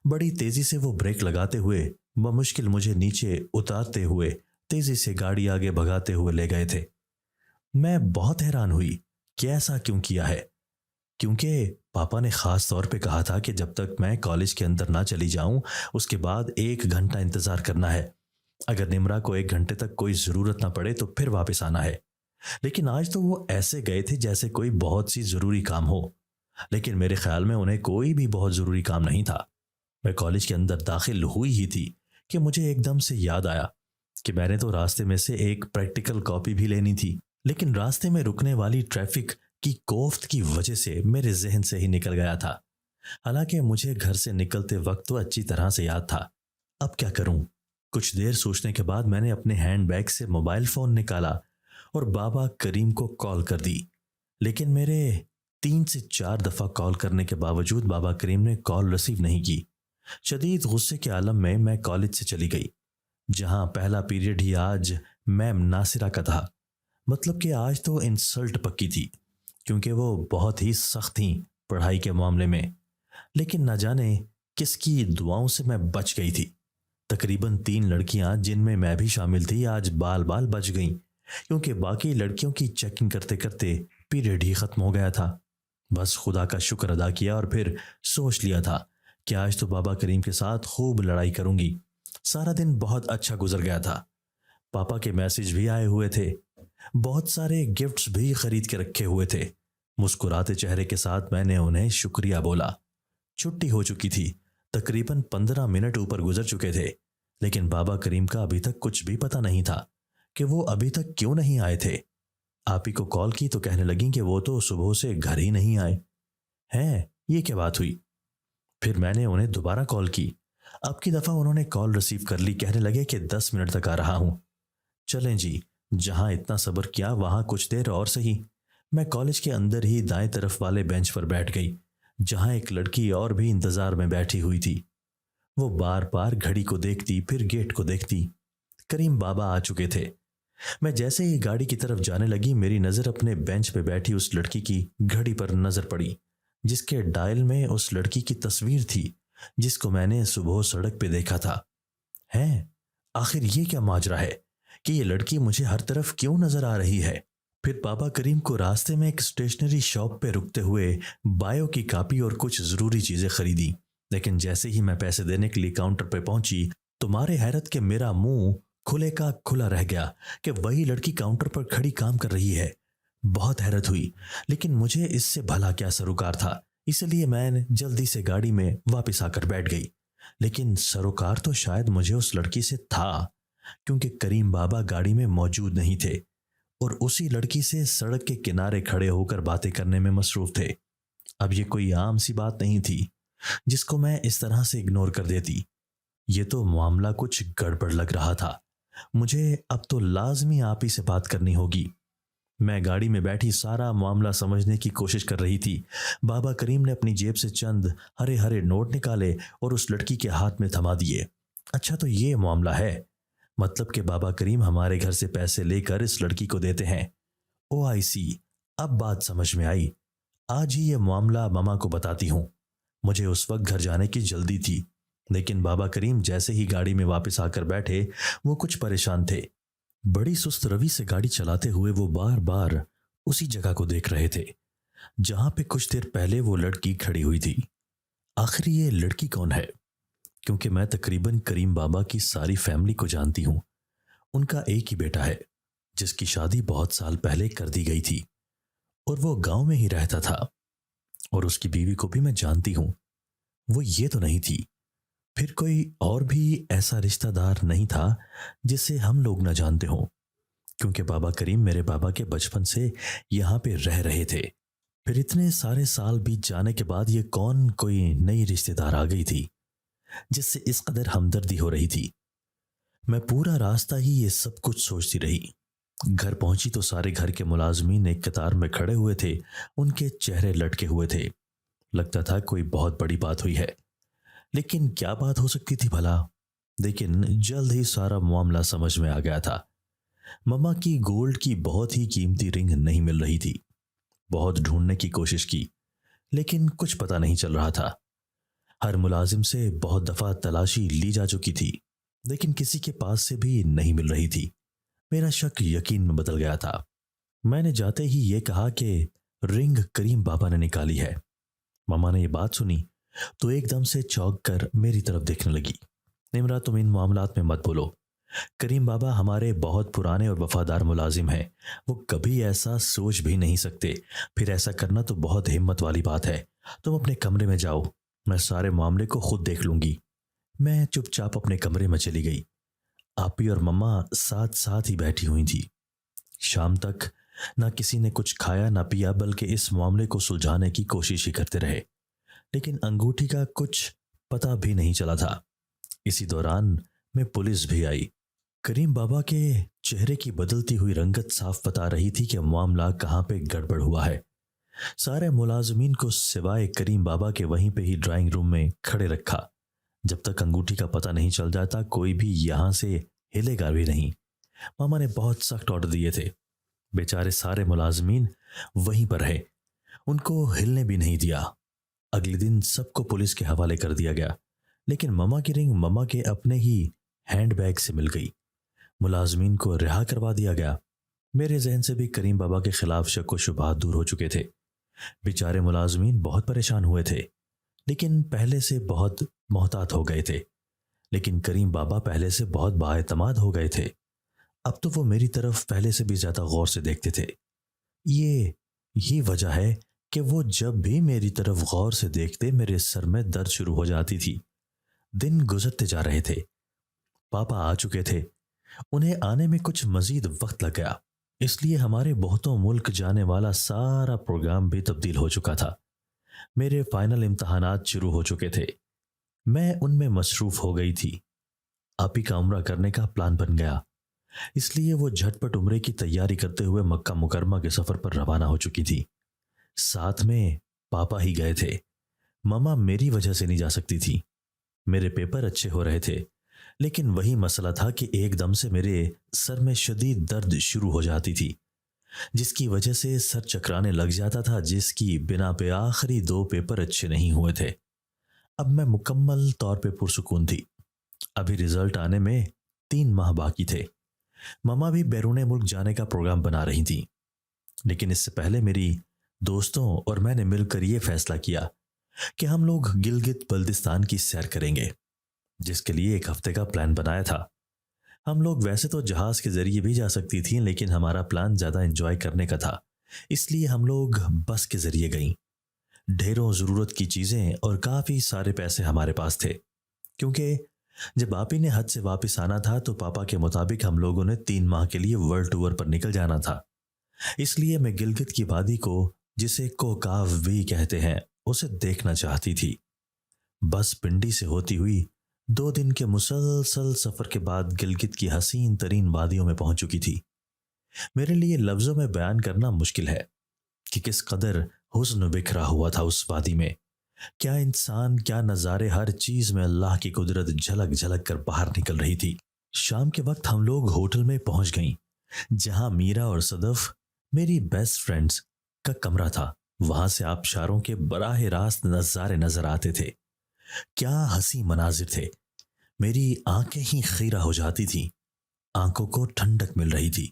बड़ी तेजी से वो ब्रेक लगाते हुए बमुश्किल मुझे नीचे उतारते हुए तेजी से गाड़ी आगे भगाते हुए ले गए थे। मैं बहुत हैरान हुई कि ऐसा क्यों किया है। کیونکہ پاپا نے خاص طور پہ کہا تھا کہ جب تک میں کالج کے اندر نہ چلی جاؤں اس کے بعد 1 گھنٹہ انتظار کرنا ہے. اگر نمرا کو 1 گھنٹے تک کوئی ضرورت نہ پڑے تو پھر واپس آنا ہے. لیکن آج تو وہ ایسے گئے تھے جیسے کوئی بہت سی ضروری کام ہو. لیکن میرے خیال میں انہیں کوئی بھی بہت ضروری کام نہیں تھا. میں کالج کے اندر داخل ہوئی ہی تھی کہ مجھے ایک دم سے یاد آیا کہ میں نے تو راستے میں سے ایک پریکٹیکل کاپی بھی لینی تھی. لیکن راستے میں رکنے والی ٹریفک کی کوفت کی وجہ سے میرے ذہن سے ہی نکل گیا تھا. حالانکہ مجھے گھر سے نکلتے وقت تو اچھی طرح سے یاد تھا. اب کیا کروں؟ کچھ دیر سوچنے کے بعد میں نے اپنے ہینڈ بیگ سے موبائل فون نکالا اور بابا کریم کو کال کر دی. لیکن میرے 3 سے 4 دفعہ کال کرنے کے باوجود بابا کریم نے کال ریسیو نہیں کی. شدید غصے کے عالم میں کالج سے چلی گئی، جہاں پہلا پیریڈ ہی آج میم ناصرہ کا تھا. مطلب کہ آج تو انسلٹ پکی تھی، کیونکہ وہ بہت ہی سخت تھیں پڑھائی کے معاملے میں. لیکن نہ جانے کس کی دعاؤں سے میں بچ گئی تھی. تقریباً 3 لڑکیاں جن میں بھی شامل تھی آج بال بچ گئیں، کیونکہ باقی لڑکیوں کی چیکنگ کرتے کرتے پیریڈ ہی ختم ہو گیا تھا. بس خدا کا شکر ادا کیا اور پھر سوچ لیا تھا کہ آج تو بابا کریم کے ساتھ خوب لڑائی کروں گی. سارا دن بہت اچھا گزر گیا تھا. پاپا کے میسج بھی آئے ہوئے تھے، بہت سارے گفٹس بھی خرید کے رکھے ہوئے تھے. مسکراتے چہرے کے ساتھ میں نے انہیں شکریہ بولا. چھٹی ہو چکی تھی، تقریباً 15 منٹ اوپر گزر چکے تھے. لیکن بابا کریم کا ابھی تک کچھ بھی پتہ نہیں تھا کہ وہ ابھی تک کیوں نہیں آئے تھے. آپ ہی کو کال کی تو کہنے لگیں کہ وہ تو صبح سے گھر ہی نہیں آئے ہیں. یہ کیا بات ہوئی؟ پھر میں نے انہیں دوبارہ کال کی. اب کی دفعہ انہوں نے کال ریسیو کر لی. کہنے لگے کہ 10 منٹ تک آ رہا ہوں. چلیں جی، جہاں اتنا صبر کیا وہاں کچھ دیر اور سہی. میں کالج کے اندر ہی دائیں طرف والے بینچ پر بیٹھ گئی، جہاں ایک لڑکی اور بھی انتظار میں بیٹھی ہوئی تھی. وہ بار بار گھڑی کو دیکھتی، پھر گیٹ کو دیکھتی. کریم بابا آ چکے تھے. میں جیسے ہی گاڑی کی طرف جانے لگی میری نظر اپنے بینچ پہ بیٹھی اس لڑکی کی گھڑی پر نظر پڑی، جس کے ڈائل میں اس لڑکی کی تصویر تھی جس کو میں نے صبح سڑک پہ دیکھا تھا. آخر یہ کیا ماجرا ہے کہ یہ لڑکی مجھے ہر طرف کیوں نظر آ رہی ہے؟ پھر بابا کریم کو راستے میں ایک اسٹیشنری شاپ پہ رکتے ہوئے بایو کی کاپی اور کچھ ضروری چیزیں خریدی. لیکن جیسے ہی میں پیسے دینے کے لیے کاؤنٹر پہ پہنچی تو مارے حیرت کہ میرا منہ کھلے کا کھلا رہ گیا کہ وہی لڑکی کاؤنٹر پر کھڑی کام کر رہی ہے. بہت حیرت ہوئی، لیکن مجھے اس سے بھلا کیا سروکار تھا، اس لیے میں جلدی سے گاڑی میں واپس آ کر بیٹھ گئی. لیکن سروکار تو شاید مجھے اس لڑکی سے تھا، کیونکہ کریم بابا گاڑی میں موجود نہیں تھے اور اسی لڑکی سے سڑک کے کنارے کھڑے ہو کر باتیں کرنے میں مصروف تھے. اب یہ کوئی عام سی بات نہیں تھی جس کو میں اس طرح سے اگنور کر دیتی. یہ تو معاملہ کچھ گڑبڑ لگ رہا تھا. مجھے اب تو لازمی آپ ہی سے بات کرنی ہوگی. میں گاڑی میں بیٹھی سارا معاملہ سمجھنے کی کوشش کر رہی تھی. بابا کریم نے اپنی جیب سے چند ہرے ہرے نوٹ نکالے اور اس لڑکی کے ہاتھ میں تھما دیے. اچھا تو یہ معاملہ ہے، مطلب کہ بابا کریم ہمارے گھر سے پیسے لے کر اس لڑکی کو دیتے ہیں. او آئی سی، اب بات سمجھ میں آئی. آج ہی یہ معاملہ ماما کو بتاتی ہوں. مجھے اس وقت گھر جانے کی جلدی تھی، لیکن بابا کریم جیسے ہی گاڑی میں واپس آ کر بیٹھے وہ کچھ پریشان تھے. بڑی سست روی سے گاڑی چلاتے ہوئے وہ بار بار اسی جگہ کو دیکھ رہے تھے جہاں پہ کچھ دیر پہلے وہ لڑکی کھڑی ہوئی تھی. آخر یہ لڑکی کون ہے؟ کیونکہ میں تقریباً کریم بابا کی ساری فیملی کو جانتی ہوں. ان کا ایک ہی بیٹا ہے جس کی شادی بہت سال پہلے کر دی گئی تھی اور وہ گاؤں میں ہی رہتا تھا. اور اس کی بیوی کو بھی میں جانتی ہوں. وہ یہ تو نہیں تھی پھر کوئی اور بھی ایسا رشتہ دار نہیں تھا جسے ہم لوگ نہ جانتے ہوں، کیونکہ بابا کریم میرے بابا کے بچپن سے یہاں پہ رہ رہے تھے. پھر اتنے سارے سال بیت جانے کے بعد یہ کون کوئی نئی رشتہ دار آ گئی تھی جس سے اس قدر ہمدردی ہو رہی تھی. میں پورا راستہ ہی یہ سب کچھ سوچتی رہی. گھر پہنچی تو سارے گھر کے ملازمین ایک قطار میں کھڑے ہوئے تھے. ان کے چہرے لٹکے ہوئے تھے. لگتا تھا کوئی بہت بڑی بات ہوئی ہے. لیکن کیا بات ہو سکتی تھی بھلا؟ لیکن جلد ہی سارا معاملہ سمجھ میں آ گیا تھا. مما کی گولڈ کی بہت ہی قیمتی رنگ نہیں مل رہی تھی. بہت ڈھونڈنے کی کوشش کی لیکن کچھ پتہ نہیں چل رہا تھا. ہر ملازم سے بہت دفعہ تلاشی لی جا چکی تھی لیکن کسی کے پاس سے بھی نہیں مل رہی تھی. میرا شک یقین میں بدل گیا تھا. میں نے جاتے ہی یہ کہا کہ रिंग करीम बाबा ने निकाली है। मामा ने ये बात सुनी तो एकदम से चौंक कर मेरी तरफ देखने लगी। निम्रा, तुम इन मामलात में मत बोलो। करीम बाबा हमारे बहुत पुराने और वफादार मुलाजिम हैं। वो कभी ऐसा सोच भी नहीं सकते। फिर ऐसा करना तो बहुत हिम्मत वाली बात है। तुम अपने कमरे में जाओ, मैं सारे मामले को खुद देख लूंगी। मैं चुपचाप अपने कमरे में चली गई। आपी और मम्मा साथ साथ ही बैठी हुई थी। शाम तक ना किसी ने कुछ खाया ना पिया, बल्कि इस मामले को सुलझाने की कोशिश ही करते रहे, लेकिन अंगूठी का कुछ पता भी नहीं चला था। इसी दौरान में पुलिस भी आई। करीम बाबा के चेहरे की बदलती हुई रंगत साफ बता रही थी कि मामला कहाँ पे गड़बड़ हुआ है। सारे मुलाजमीन को सिवाय करीम बाबा के वहीं पे ही ड्राइंग रूम में खड़े रखा। जब तक अंगूठी का पता नहीं चल जाता कोई भी यहां से हिलेगा भी नहीं। मामा ने बहुत सख्त ऑर्डर दिए थे। बेचारे सारे मुलाजमीन वहीं पर रहे, उनको हिलने भी नहीं दिया। अगले दिन सबको पुलिस के हवाले कर दिया गया, लेकिन मामा की रिंग मामा के अपने ही हैंडबैग से मिल गई। मुलाजमीन को रिहा करवा दिया गया। मेरे जहन से भी करीम बाबा के खिलाफ शक व शुबहात दूर हो चुके थे। बेचारे मुलाजमीन बहुत परेशान हुए थे, लेकिन पहले से बहुत मोहतात हो गए थे। लेकिन करीम बाबा पहले से बहुत बाएतमाद हो गए थे। अब तो वो मेरी तरफ पहले से भी ज्यादा गौर से देखते थे। ये वजह है कि वो जब भी मेरी तरफ गौर से देखते मेरे सर में दर्द शुरू हो जाती थी। दिन गुजरते जा रहे थे। पापा आ चुके थे। उन्हें आने में कुछ मजीद वक्त लग गया, इसलिए हमारे बहुतों मुल्क जाने वाला सारा प्रोग्राम भी तब्दील हो चुका था। मेरे फाइनल इम्तहानात शुरू हो चुके थे। मैं उनमें मसरूफ हो गई थी। आपी का उम्रा करने का प्लान बन गया, इसलिए वो झटपट उम्रे की तैयारी करते हुए मक्का मुकरमा के सफर पर रवाना हो चुकी थी। साथ में पापा ही गए थे। मम्मा मेरी वजह से नहीं जा सकती थी। मेरे पेपर अच्छे हो रहे थे, लेकिन वही मसला था कि एकदम से मेरे सर में शदीद दर्द शुरू हो जाती थी, जिसकी वजह से सर चकराने लग जाता था, जिसकी बिना पे आखिरी 2 पेपर अच्छे नहीं हुए थे। अब मैं मुकम्मल तौर पे पुरसुकून थी। अभी रिजल्ट आने में 3 माह बाकी थे। मम्मा भी बैरूने मुल्क जाने का प्रोग्राम बना रही थी, लेकिन इससे पहले मेरी दोस्तों और मैंने मिलकर यह फैसला किया कि हम लोग गिलगित बल्तिस्तान की सैर करेंगे, जिसके लिए 1 हफ्ते का प्लान बनाया था। हम लोग वैसे तो जहाज के जरिए भी जा सकती थी, लेकिन हमारा प्लान ज्यादा एंजॉय करने का था, इसलिए हम लोग बस के जरिए गईं। ढेरों जरूरत की चीजें और काफी सारे पैसे हमारे पास थे, क्योंकि जब आपी ने हज से वापस आना था तो पापा के मुताबिक हम लोगों ने 3 माह के लिए वर्ल्ड टूर पर निकल जाना था। इसलिए मैं गिलगित की वादी को, जिसे कोकाव भी कहते हैं, उसे देखना चाहती थी। बस पिंडी से होती हुई 2 दिन के मुसलसल सफर के बाद गिलगित की हसीन तरीन वादियों में पहुंच चुकी थी। मेरे लिए लफ्जों में बयान करना मुश्किल है कि किस कदर हुस्न बिखरा हुआ था उस वादी में। क्या इंसान, क्या नज़ारे, हर चीज में अल्लाह की कुदरत झलक झलक कर बाहर निकल रही थी। शाम के वक्त हम लोग होटल में पहुंच गईं, जहां मीरा और सदफ, मेरी बेस्ट फ्रेंड्स, का कमरा था। वहां से आबशारों के बराह रास्त नजारे नजर आते थे। क्या हंसी मनाजिर थे। मेरी आंखें ही खीरा हो जाती थी। आंखों को ठंडक मिल रही थी।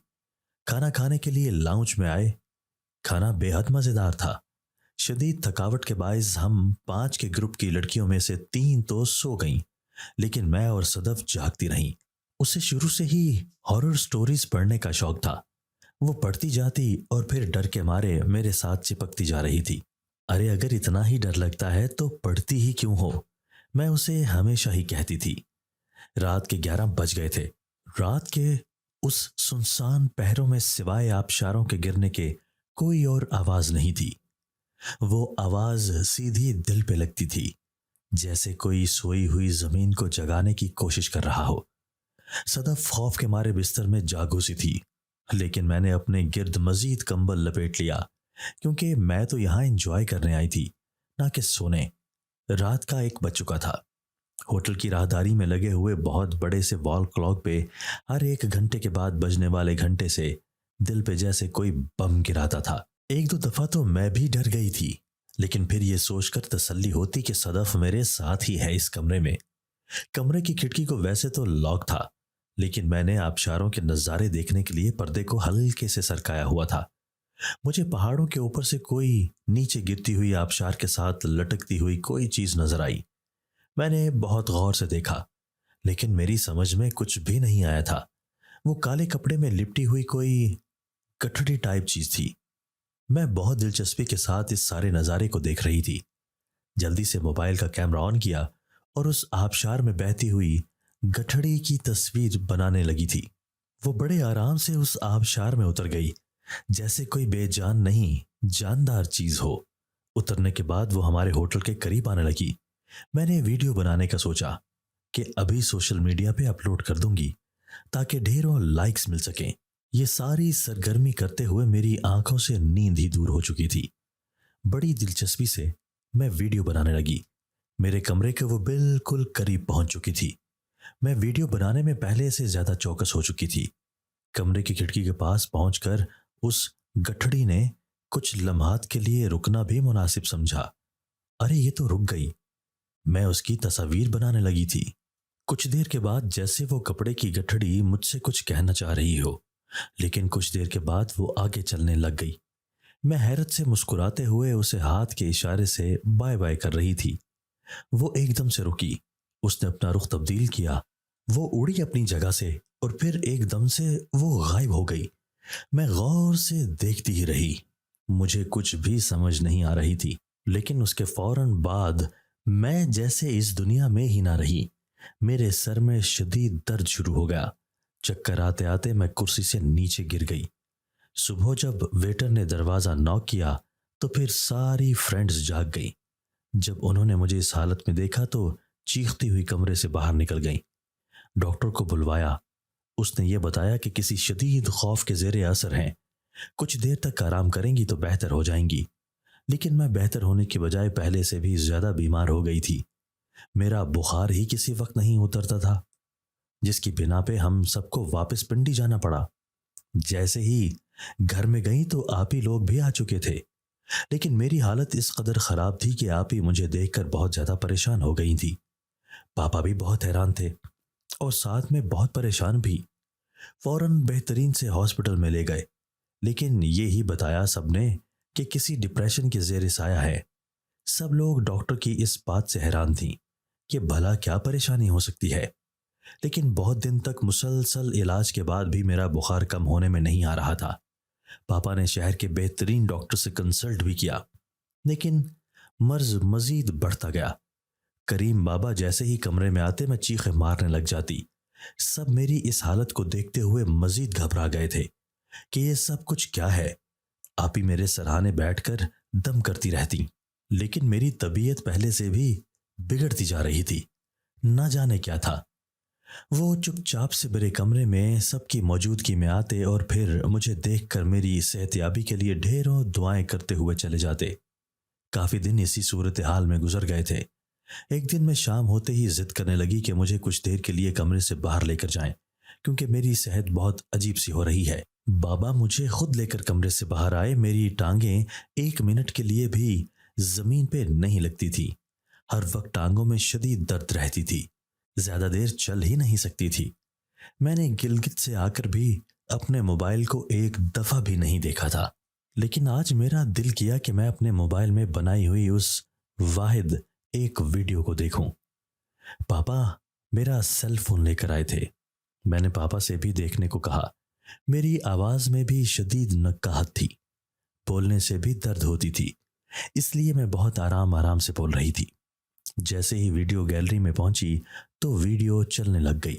खाना खाने के लिए लाउंज में आए। खाना बेहद मजेदार था। शदीद थकावट के बायस हम 5 के ग्रुप की लड़कियों में से 3 तो सो गईं, लेकिन मैं और सदफ जागती रहीं। उसे शुरू से ही हॉरर स्टोरीज पढ़ने का शौक था। वो पढ़ती जाती और फिर डर के मारे मेरे साथ चिपकती जा रही थी। अरे अगर इतना ही डर लगता है तो पढ़ती ही क्यों हो, मैं उसे हमेशा ही कहती थी। रात के 11 बज गए थे। रात के उस सुनसान पहरों में सिवाय आबशारों के गिरने के कोई और आवाज नहीं थी। वो आवाज सीधी दिल पे लगती थी, जैसे कोई सोई हुई जमीन को जगाने की कोशिश कर रहा हो। सदफ खौफ के मारे बिस्तर में जागूसी थी, लेकिन मैंने अपने गिर्द मजीद कंबल लपेट लिया, क्योंकि मैं तो यहां एंजॉय करने आई थी, ना कि सोने। रात का 1 बज चुका था। होटल की राहदारी में लगे हुए बहुत बड़े से वॉल क्लॉक पे हर 1 घंटे के बाद बजने वाले घंटे से दिल पे जैसे कोई बम गिराता था। 1-2 दफा तो मैं भी डर गई थी, लेकिन फिर यह सोचकर तसल्ली होती कि सदफ मेरे साथ ही है इस कमरे में। कमरे की खिड़की को वैसे तो लॉक था, लेकिन मैंने आबशारों के नज़ारे देखने के लिए पर्दे को हल्के से सरकाया हुआ था। مجھے پہاڑوں کے اوپر سے کوئی نیچے گرتی ہوئی آبشار کے ساتھ لٹکتی ہوئی کوئی چیز نظر آئی۔ میں نے بہت غور سے دیکھا، لیکن میری سمجھ میں کچھ بھی نہیں آیا تھا۔ وہ کالے کپڑے میں لپٹی ہوئی کوئی گٹھڑی ٹائپ چیز تھی۔ میں بہت دلچسپی کے ساتھ اس سارے نظارے کو دیکھ رہی تھی۔ جلدی سے موبائل کا کیمرہ آن کیا اور اس آبشار میں بہتی ہوئی گٹھڑی کی تصویر بنانے لگی تھی۔ وہ بڑے آرام سے اس آبشار میں اتر گئی، جیسے کوئی بے جان نہیں جاندار چیز ہو۔ اترنے کے بعد وہ ہمارے ہوٹل کے قریب آنے لگی۔ میں نے ویڈیو بنانے کا سوچا کہ ابھی سوشل میڈیا پہ اپلوڈ کر دوں گی تاکہ ڈھیروں لائکس مل سکیں۔ یہ ساری سرگرمی کرتے ہوئے میری آنکھوں سے نیند ہی دور ہو چکی تھی۔ بڑی دلچسپی سے میں ویڈیو بنانے لگی۔ میرے کمرے کے وہ بالکل قریب پہنچ چکی تھی۔ میں ویڈیو بنانے میں پہلے سے زیادہ چوکس ہو چکی تھی۔ کمرے کی کھڑکی کے پاس پہنچ کر اس گٹھڑی نے کچھ لمحات کے لیے رکنا بھی مناسب سمجھا۔ ارے یہ تو رک گئی۔ میں اس کی تصاویر بنانے لگی تھی۔ کچھ دیر کے بعد جیسے وہ کپڑے کی گٹھڑی مجھ سے کچھ کہنا چاہ رہی ہو، لیکن کچھ دیر کے بعد وہ آگے چلنے لگ گئی۔ میں حیرت سے مسکراتے ہوئے اسے ہاتھ کے اشارے سے بائے بائے کر رہی تھی۔ وہ ایک دم سے رکی۔ اس نے اپنا رخ تبدیل کیا۔ وہ اڑی اپنی جگہ سے اور پھر ایک دم سے وہ غائب ہو گئی۔ میں غور سے دیکھتی ہی رہی۔ مجھے کچھ بھی سمجھ نہیں آ رہی تھی، لیکن اس کے فوراً بعد میں جیسے اس دنیا میں ہی نہ رہی۔ میرے سر میں شدید درد شروع ہو گیا۔ چکر آتے آتے میں کرسی سے نیچے گر گئی۔ صبح جب ویٹر نے دروازہ ناک کیا تو پھر ساری فرینڈز جاگ گئی۔ جب انہوں نے مجھے اس حالت میں دیکھا تو چیختی ہوئی کمرے سے باہر نکل گئیں۔ ڈاکٹر کو بلوایا۔ اس نے یہ بتایا کہ کسی شدید خوف کے زیر اثر ہیں، کچھ دیر تک آرام کریں گی تو بہتر ہو جائیں گی۔ لیکن میں بہتر ہونے کی بجائے پہلے سے بھی زیادہ بیمار ہو گئی تھی۔ میرا بخار ہی کسی وقت نہیں اترتا تھا، جس کی بنا پہ ہم سب کو واپس پنڈی جانا پڑا۔ جیسے ہی گھر میں گئیں تو آپ ہی لوگ بھی آ چکے تھے، لیکن میری حالت اس قدر خراب تھی کہ آپ ہی مجھے دیکھ کر بہت زیادہ پریشان ہو گئی تھی۔ پاپا بھی بہت حیران تھے اور ساتھ میں بہت پریشان بھی۔ فوراً بہترین سے ہاسپٹل میں لے گئے، لیکن یہی بتایا سب نے کہ کسی ڈپریشن کے زیر سایہ ہے۔ سب لوگ ڈاکٹر کی اس بات سے حیران تھیں کہ بھلا کیا پریشانی ہو سکتی ہے، لیکن بہت دن تک مسلسل علاج کے بعد بھی میرا بخار کم ہونے میں نہیں آ رہا تھا۔ پاپا نے شہر کے بہترین ڈاکٹر سے کنسلٹ بھی کیا، لیکن مرض مزید بڑھتا گیا۔ کریم بابا جیسے ہی کمرے میں آتے میں چیخیں مارنے لگ جاتی۔ سب میری اس حالت کو دیکھتے ہوئے مزید گھبرا گئے تھے کہ یہ سب کچھ کیا ہے۔ آپ ہی میرے سرہانے بیٹھ کر دم کرتی رہتی، لیکن میری طبیعت پہلے سے بھی بگڑتی جا رہی تھی۔ نہ جانے کیا تھا۔ وہ چپ چاپ سے میرے کمرے میں سب کی موجودگی میں آتے اور پھر مجھے دیکھ کر میری صحتیابی کے لیے ڈھیروں دعائیں کرتے ہوئے چلے جاتے۔ کافی دن اسی صورتحال میں گزر گئے تھے۔ ایک دن میں شام ہوتے ہی ضد کرنے لگی کہ مجھے کچھ دیر کے لیے کمرے سے باہر لے کر جائیں، کیونکہ میری صحت بہت عجیب سی ہو رہی ہے۔ بابا مجھے خود لے کر کمرے سے باہر آئے۔ میری ٹانگیں ایک منٹ کے لیے بھی زمین پہ نہیں لگتی تھی۔ ہر وقت ٹانگوں میں شدید درد رہتی تھی۔ زیادہ دیر چل ہی نہیں سکتی تھی۔ میں نے گلگت سے آ کر بھی اپنے موبائل کو ایک دفعہ بھی نہیں دیکھا تھا، لیکن آج میرا دل کیا کہ میں اپنے موبائل میں بنائی ہوئی اس واحد ایک ویڈیو کو دیکھوں۔ پاپا میرا سیل فون لے کر آئے تھے۔ میں نے پاپا سے بھی دیکھنے کو کہا۔ میری آواز میں بھی شدید نکاہت تھی، بولنے سے بھی درد ہوتی تھی، اس لیے میں بہت آرام سے بول رہی تھی۔ جیسے ہی ویڈیو گیلری میں پہنچی تو ویڈیو چلنے لگ گئی۔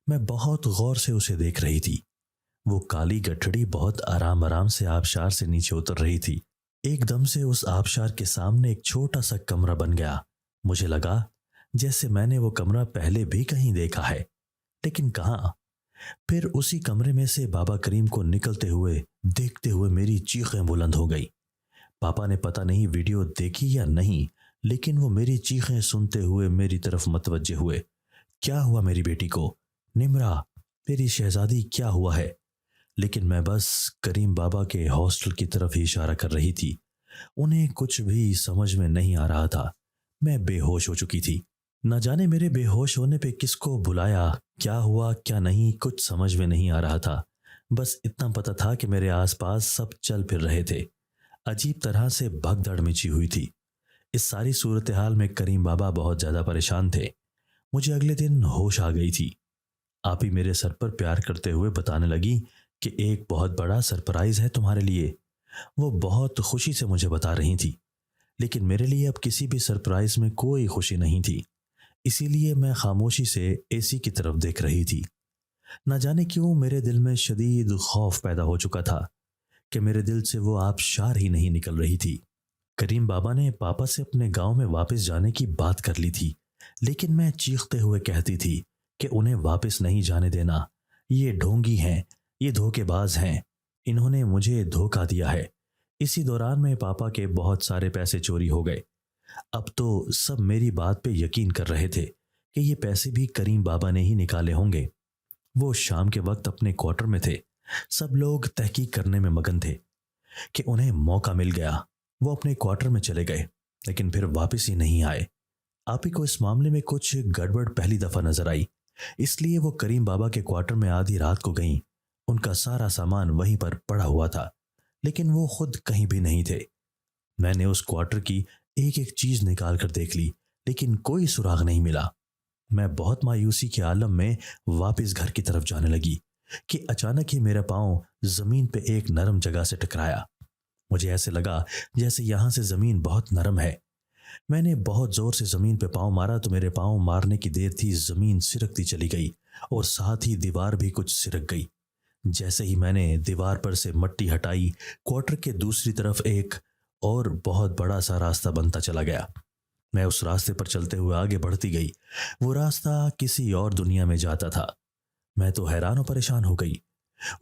میں بہت غور سے اسے دیکھ رہی تھی۔ وہ کالی گٹھڑی بہت آرام سے آبشار سے نیچے اتر رہی تھی۔ ایک دم سے اس آبشار کے سامنے ایک چھوٹا سا کمرہ بن گیا۔ مجھے لگا جیسے میں نے وہ کمرہ پہلے بھی کہیں دیکھا ہے، لیکن کہاں۔ پھر اسی کمرے میں سے بابا کریم کو نکلتے ہوئے دیکھتے ہوئے میری چیخیں بلند ہو گئی۔ پاپا نے پتہ نہیں ویڈیو دیکھی یا نہیں، لیکن وہ میری چیخیں سنتے ہوئے میری طرف متوجہ ہوئے۔ کیا ہوا میری بیٹی کو؟ نمرا میری شہزادی کیا ہوا ہے؟ لیکن میں بس کریم بابا کے ہاسٹل کی طرف ہی اشارہ کر رہی تھی۔ انہیں کچھ بھی سمجھ میں نہیں آ رہا تھا۔ میں بے ہوش ہو چکی تھی۔ نہ جانے میرے بے ہوش ہونے پہ کس کو بلایا، کیا ہوا کیا نہیں، کچھ سمجھ میں نہیں آ رہا تھا۔ बस इतना पता था कि मेरे आसपास सब चल फिर रहे थे। अजीब तरह से भगदड़ मची हुई थी। इस सारी सूरत हाल में करीम बाबा बहुत ज़्यादा परेशान थे। मुझे अगले दिन होश आ गई थी। आप ही मेरे सर पर प्यार करते हुए बताने लगी कि एक बहुत बड़ा सरप्राइज है तुम्हारे लिए। वो बहुत खुशी से मुझे बता रही थी, लेकिन मेरे लिए अब किसी भी सरप्राइज में कोई खुशी नहीं थी। इसीलिए मैं खामोशी से एसी की तरफ देख रही थी। न जाने क्यों मेरे दिल में शदीद खौफ पैदा हो चुका था कि मेरे दिल से वो आबशार ही नहीं निकल रही थी। करीम बाबा ने पापा से अपने गांव में वापस जाने की बात कर ली थी, लेकिन मैं चीखते हुए कहती थी कि उन्हें वापस नहीं जाने देना। ये ढोंगी हैं, ये धोखेबाज हैं, इन्होंने मुझे धोखा दिया है। इसी दौरान में पापा के बहुत सारे पैसे चोरी हो गए। अब तो सब मेरी बात पे यकीन कर रहे थे कि ये पैसे भी करीम बाबा ने ही निकाले होंगे। वो शाम के वक्त अपने क्वार्टर में थे। सब लोग तहकीक करने में मगन थे कि उन्हें मौका मिल गया। वो अपने क्वार्टर में चले गए, लेकिन फिर वापस ही नहीं आए। आप ही को इस मामले में कुछ गड़बड़ पहली दफा नजर आई, इसलिए वो करीम बाबा के क्वार्टर में आधी रात को गईं। उनका सारा सामान वहीं पर पड़ा हुआ था, लेकिन वो खुद कहीं भी नहीं थे। मैंने उस क्वार्टर की एक एक चीज निकाल कर देख ली, लेकिन कोई सुराग नहीं मिला। मैं बहुत मायूसी के आलम में वापस घर की तरफ जाने लगी कि अचानक ही मेरा पांव जमीन पे एक नरम जगह से टकराया। मुझे ऐसे लगा जैसे यहां से जमीन बहुत नरम है। मैंने बहुत जोर से जमीन पे पांव मारा तो मेरे पांव मारने की देर थी जमीन सिरकती चली गई और साथ ही दीवार भी कुछ सिरक गई। जैसे ही मैंने दीवार पर से मट्टी हटाई, क्वार्टर के दूसरी तरफ एक और बहुत बड़ा सा रास्ता बनता चला गया। मैं उस रास्ते पर चलते हुए आगे बढ़ती गई। वो रास्ता किसी और दुनिया में जाता था। मैं तो हैरान और परेशान हो गई।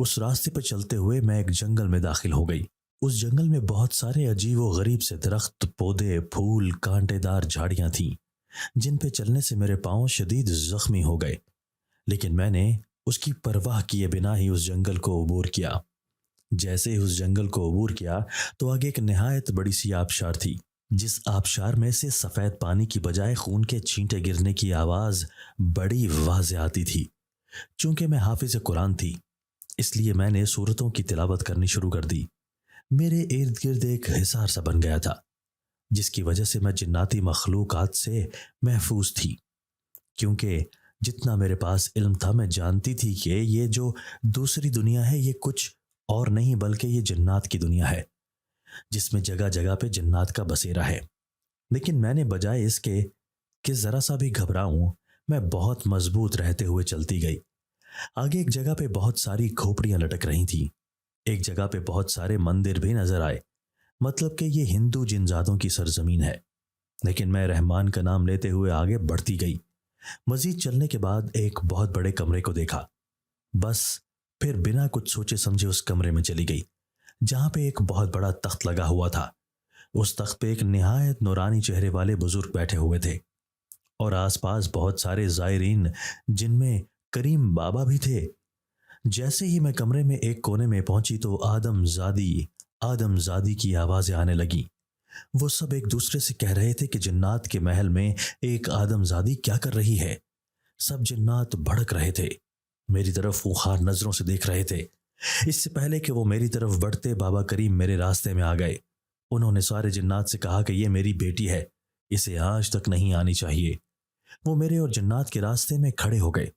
उस रास्ते पर चलते हुए मैं एक जंगल में दाखिल हो गई। उस जंगल में बहुत सारे अजीब व गरीब से दरख्त, पौधे, फूल, कांटेदार झाड़ियां थीं, जिन पे चलने से मेरे पांव शदीद जख्मी हो गए। लेकिन मैंने उसकी परवाह किए बिना ही उस जंगल को अबूर किया। जैसे ही उस जंगल को अबूर किया तो आगे एक निहायत बड़ी सी आबशार थी, जिस आबशार में से सफेद पानी की बजाय खून के छींटे गिरने की आवाज बड़ी वाज़े आती थी। चूंकि मैं हाफिज कुरान थी, इसलिए मैंने सूरतों की तिलावत करनी शुरू कर दी। मेरे इर्द गिर्द एक हिसार सा बन गया था, जिसकी वजह से मैं जिन्नाती मखलूकात से महफूज थी। क्योंकि जितना मेरे पास इल्म था, मैं जानती थी कि ये जो दूसरी दुनिया है ये कुछ और नहीं बल्कि ये जन्नात की दुनिया है, जिसमें जगह जगह पे जन्नात का बसेरा है। लेकिन मैंने बजाय इसके कि जरा सा भी घबराऊं, मैं बहुत मजबूत रहते हुए चलती गई। आगे एक जगह पे बहुत सारी खोपड़ियां लटक रही थी। एक जगह पे बहुत सारे मंदिर भी नजर आए, मतलब कि ये हिंदू जिनजादों की सरजमीन है। लेकिन मैं रहमान का नाम लेते हुए आगे बढ़ती गई। मजीद चलने के बाद एक बहुत बड़े कमरे को देखा। बस फिर बिना कुछ सोचे समझे उस कमरे में चली गई, जहां पे एक बहुत बड़ा तख्त लगा हुआ था। उस तख्त पे एक निहायत नूरानी चेहरे वाले बुजुर्ग बैठे हुए थे और आसपास बहुत सारे जायरीन, जिनमें करीम बाबा भी थे। जैसे ही मैं कमरे में एक कोने में पहुंची तो आदमजादी की आवाजें आने लगी। वो सब एक दूसरे से कह रहे थे कि जन्नात के महल में एक आदमजादी क्या कर रही है। सब जन्नात भड़क रहे थे, मेरी तरफ खूंखार नजरों से देख रहे थे। इससे पहले कि वो मेरी तरफ बढ़ते, बाबा करीम मेरे रास्ते में आ गए। उन्होंने सारे जन्नात से कहा कि ये मेरी बेटी है, इसे आज तक नहीं आनी चाहिए। वो मेरे और जन्नात के रास्ते में खड़े हो गए।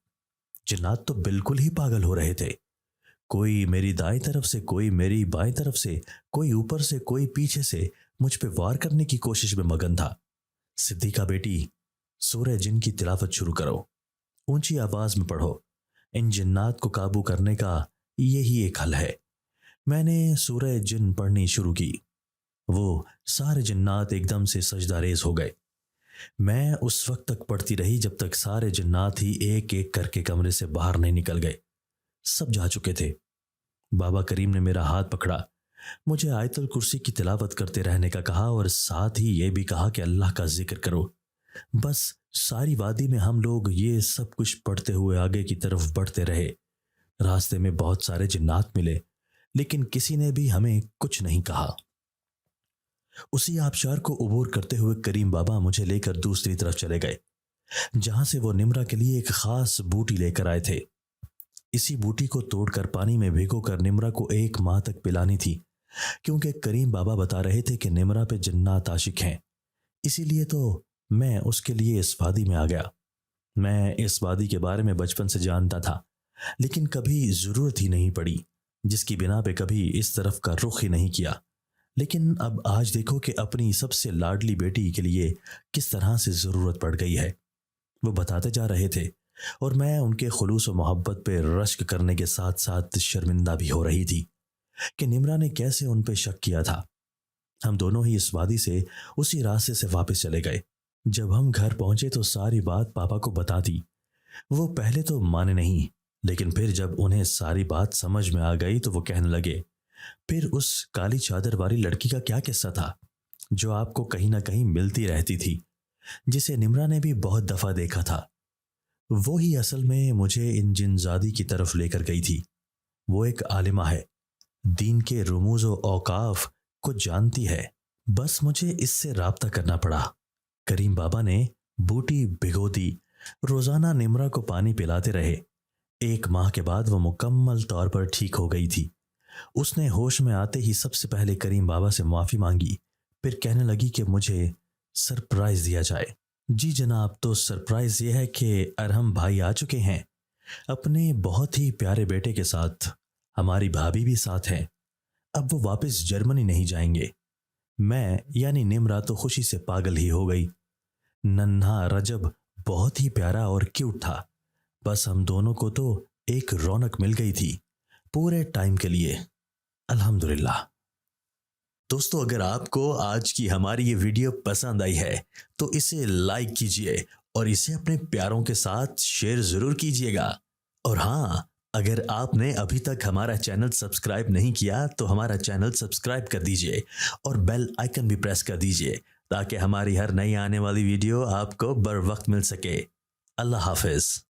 जन्नात तो बिल्कुल ही पागल हो रहे थे। कोई मेरी दाएं तरफ से, कोई मेरी बाएं तरफ से, कोई ऊपर से, कोई पीछे से मुझ पे वार करने की कोशिश में मगन था। सिद्दीका बेटी, सूरह जिन की तिलावत शुरू करो, ऊंची आवाज में पढ़ो। इन जिन्नात को काबू करने का यही एक हल है। मैंने सूरह जिन पढ़नी शुरू की। वो सारे जिन्नात एकदम से सजदारेज हो गए। मैं उस वक्त तक पढ़ती रही जब तक सारे जिन्नात ही एक एक करके कमरे से बाहर नहीं निकल गए। सब जा चुके थे। बाबा करीम ने मेरा हाथ पकड़ा, मुझे आयतुल कुर्सी की तिलावत करते रहने का कहा और साथ ही ये भी कहा कि अल्लाह का जिक्र करो। बस सारी वादी में हम लोग ये सब कुछ पढ़ते हुए आगे की तरफ बढ़ते रहे। रास्ते में बहुत सारे जिन्नात मिले, लेकिन किसी ने भी हमें कुछ नहीं कहा। उसी आबशार को उबूर करते हुए करीम बाबा मुझे लेकर दूसरी तरफ चले गए, जहां से वो निमरा के लिए एक खास बूटी लेकर आए थे। इसी बूटी को तोड़कर पानी में भिगो कर निम्रा को 1 माह तक पिलानी थी, क्योंकि करीम बाबा बता रहे थे कि निम्रा पे जन्नात आशिक हैं। इसीलिए तो मैं उसके लिए इस वादी में आ गया। मैं इस वादी के बारे में बचपन से जानता था, लेकिन कभी ज़रूरत ही नहीं पड़ी, जिसकी बिना पे कभी इस तरफ का रुख ही नहीं किया। लेकिन अब आज देखो कि अपनी सबसे लाडली बेटी के लिए किस तरह से ज़रूरत पड़ गई है। वो बताते जा रहे थे और मैं उनके खुलूस और मोहब्बत पे रश्क करने के साथ साथ शर्मिंदा भी हो रही थी कि निम्रा ने कैसे उन पे शक किया था। हम दोनों ही इस वादी से उसी रास्ते से वापस चले गए। जब हम घर पहुंचे तो सारी बात पापा को बता दी। वो पहले तो माने नहीं, लेकिन फिर जब उन्हें सारी बात समझ में आ गई तो वो कहने लगे, फिर उस काली चादर वाली लड़की का क्या किस्सा था जो आपको कहीं ना कहीं मिलती रहती थी, जिसे निम्रा ने भी बहुत दफा देखा था? वो ही असल में मुझे इन जिनजादी की तरफ लेकर गई थी। वो एक आलिमा है, दीन के रुमूज और औकाफ को जानती है। बस मुझे इससे राब्ता करना पड़ा। करीम बाबा ने बूटी भिगो दी, रोजाना निम्रा को पानी पिलाते रहे। 1 माह के बाद वो मुकम्मल तौर पर ठीक हो गई थी। उसने होश में आते ही सबसे पहले करीम बाबा से माफ़ी मांगी, फिर कहने लगी कि मुझे सरप्राइज़ दिया जाए। जी जनाब, तो सरप्राइज़ ये है कि अरहम भाई आ चुके हैं अपने बहुत ही प्यारे बेटे के साथ। हमारी भाभी भी साथ हैं। अब वो वापस जर्मनी नहीं जाएंगे। मैं यानी निम्रा तो खुशी से पागल ही हो गई। नन्हा रजब बहुत ही प्यारा और क्यूट था। बस हम दोनों को तो एक रौनक मिल गई थी पूरे टाइम के लिए। अल्हम्दुलिल्लाह। दोस्तों, अगर आपको आज की हमारी ये वीडियो पसंद आई है तो इसे लाइक कीजिए और इसे अपने प्यारों के साथ शेयर ज़रूर कीजिएगा। और हाँ, अगर आपने अभी तक हमारा चैनल सब्सक्राइब नहीं किया तो हमारा चैनल सब्सक्राइब कर दीजिए और बेल आइकन भी प्रेस कर दीजिए ताकि हमारी हर नई आने वाली वीडियो आपको बर वक्त मिल सके। अल्लाह हाफिज़।